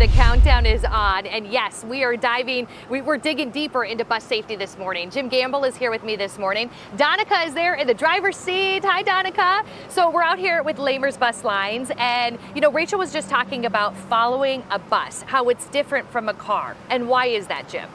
The countdown is on, and yes, we are we're digging deeper into bus safety this morning. Jim Gamble is here with me this morning. Donica is there in the driver's seat. Hi, Donica. So we're out here with Lamers Bus Lines, and you know, Rachel was just talking about following a bus, how it's different from a car. And why is that, Jim?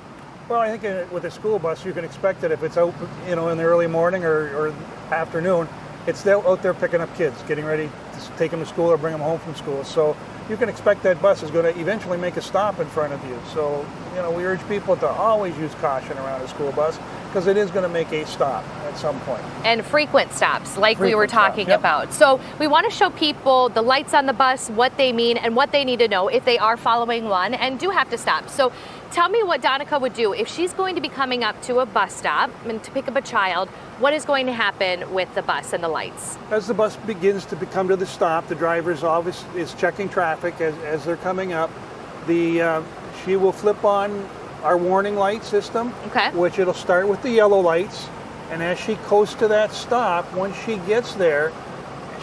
Well, I think with a school bus, you can expect that if it's out, you know, in the early morning or afternoon, it's out there picking up kids, getting ready to take them to school or bring them home from school. So you can expect that bus is going to eventually make a stop in front of you. So, you know, we urge people to always use caution around a school bus because it is going to make a stop at some point. And frequent stops, like we were talking about. So we want to show people the lights on the bus, what they mean, and what they need to know if they are following one and do have to stop. So tell me what Donica would do if she's going to be coming up to a bus stop and to pick up a child. What is going to happen with the bus and the lights? As the bus begins to come to the stop, the driver is checking traffic as they're coming up. She will flip on our warning light system, which it'll start with the yellow lights. And as she coasts to that stop, once she gets there,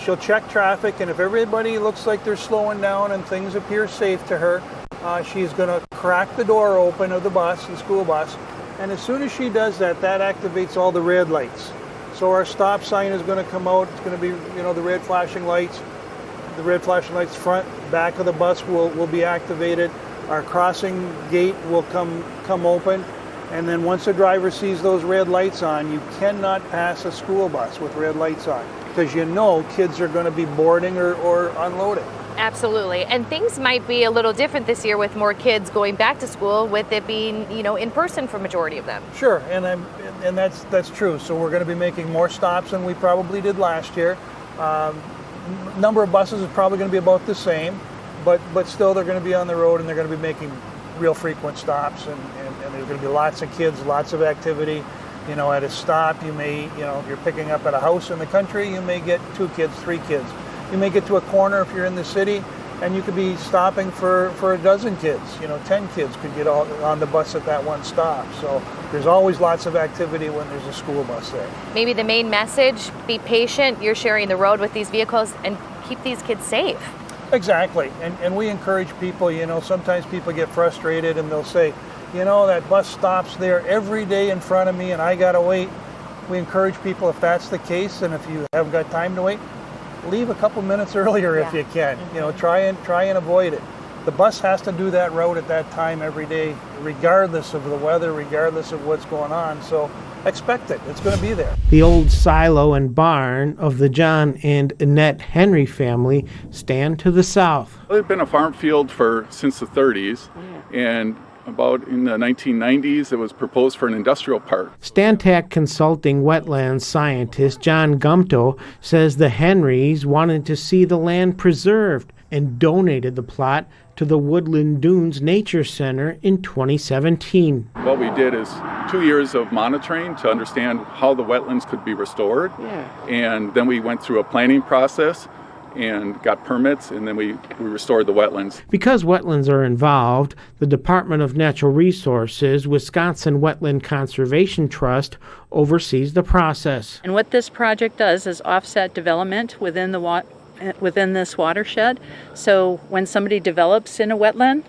she'll check traffic. And if everybody looks like they're slowing down and things appear safe to her, she's going to crack the door open of the bus, the school bus. And as soon as she does that, that activates all the red lights. So our stop sign is going to come out. It's going to be, you know, the red flashing lights. The red flashing lights front, back of the bus will be activated. Our crossing gate will come open. And then once the driver sees those red lights on, you cannot pass a school bus with red lights on because you know kids are going to be boarding or unloading. Absolutely. And things might be a little different this year with more kids going back to school, with it being, you know, in person for majority of them. Sure, and that's true. So we're going to be making more stops than we probably did last year. Number of buses is probably going to be about the same, but still they're going to be on the road and they're going to be making real frequent stops, and there's going to be lots of kids, lots of activity. You know, at a stop, you may, you know, if you're picking up at a house in the country, you may get 2 kids, 3 kids. You may get to a corner if you're in the city, and you could be stopping for a dozen kids. You know, 10 kids could get on the bus at that one stop. So there's always lots of activity when there's a school bus there. Maybe the main message, be patient. You're sharing the road with these vehicles and keep these kids safe. Exactly. And we encourage people, you know, sometimes people get frustrated and they'll say, you know, that bus stops there every day in front of me and I got to wait. We encourage people, if that's the case and if you haven't got time to wait, leave a couple minutes earlier if you can. You know, try and avoid it. The bus has to do that route at that time every day, regardless of the weather, regardless of what's going on. So expect it. It's going to be there. The old silo and barn of the John and Annette Henry family stand to the south. It's been a farm field since the 30s, and about in the 1990s, it was proposed for an industrial park. Stantec Consulting wetlands scientist John Gumto says the Henrys wanted to see the land preserved and donated the plot to the Woodland Dunes Nature Center in 2017. What we did is 2 years of monitoring to understand how the wetlands could be restored. And then we went through a planning process and got permits, and then we restored the wetlands. Because wetlands are involved, the Department of Natural Resources, Wisconsin Wetland Conservation Trust oversees the process. And what this project does is offset development within this watershed. So when somebody develops in a wetland,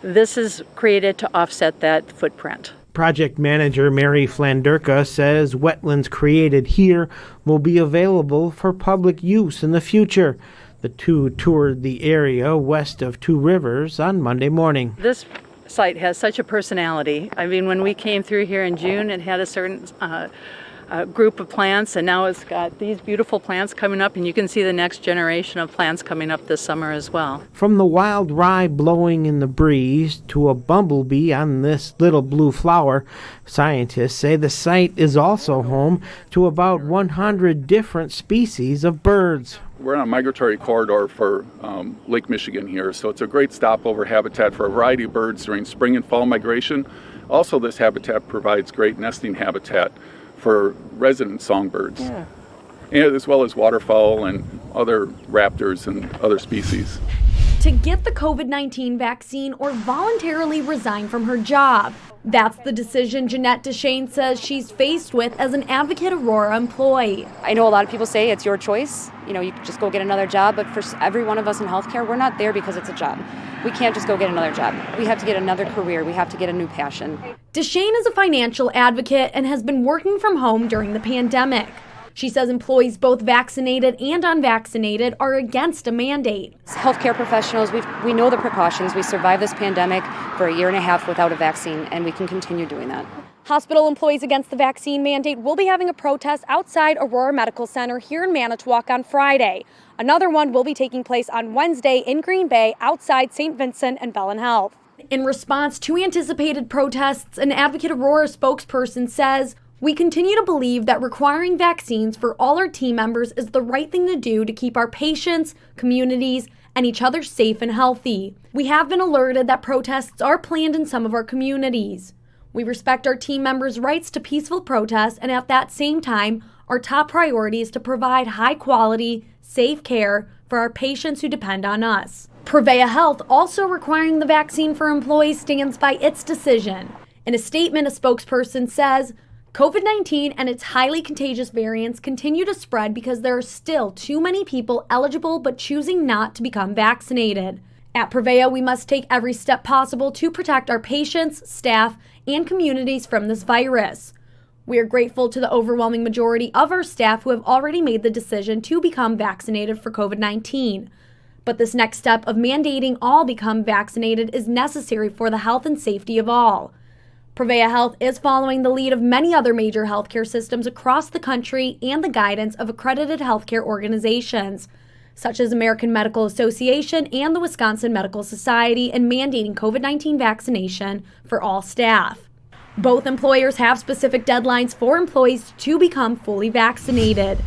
this is created to offset that footprint. Project manager Mary Flanderka says wetlands created here will be available for public use in the future. The two toured the area west of Two Rivers on Monday morning. This site has such a personality. I mean, when we came through here in June, it had a certain group of plants, and now it's got these beautiful plants coming up, and you can see the next generation of plants coming up this summer as well. From the wild rye blowing in the breeze to a bumblebee on this little blue flower, scientists say the site is also home to about 100 different species of birds. We're on a migratory corridor for Lake Michigan here, so it's a great stopover habitat for a variety of birds during spring and fall migration. Also, this habitat provides great nesting habitat for resident songbirds, and as well as waterfowl and other raptors and other species. to get the COVID-19 vaccine or voluntarily resign from her job. That's the decision Jeanette Deshane says she's faced with as an Advocate Aurora employee. I know a lot of people say it's your choice. You know, you can just go get another job, but for every one of us in healthcare, we're not there because it's a job. We can't just go get another job. We have to get another career. We have to get a new passion. Deshane is a financial advocate and has been working from home during the pandemic. She says employees both vaccinated and unvaccinated are against a mandate. As healthcare professionals, we know the precautions. We survived this pandemic for a year and a half without a vaccine, and we can continue doing that. Hospital employees against the vaccine mandate will be having a protest outside Aurora Medical Center here in Manitowoc on Friday. Another one will be taking place on Wednesday in Greenbay outside St. Vincent and Bellin Health. In response to anticipated protests, an Advocate Aurora spokesperson says, "We continue to believe that requiring vaccines for all our team members is the right thing to do to keep our patients, communities, and each other safe and healthy. We have been alerted that protests are planned in some of our communities. We respect our team members' rights to peaceful protest, and at that same time, our top priority is to provide high-quality, safe care for our patients who depend on us." Prevea Health, also requiring the vaccine for employees, stands by its decision. In a statement, a spokesperson says, "COVID-19 and its highly contagious variants continue to spread because there are still too many people eligible but choosing not to become vaccinated. At Prevea, we must take every step possible to protect our patients, staff, and communities from this virus. We are grateful to the overwhelming majority of our staff who have already made the decision to become vaccinated for COVID-19. But this next step of mandating all become vaccinated is necessary for the health and safety of all." Prevea Health is following the lead of many other major healthcare systems across the country and the guidance of accredited healthcare organizations, such as American Medical Association and the Wisconsin Medical Society, in mandating COVID-19 vaccination for all staff. Both employers have specific deadlines for employees to become fully vaccinated.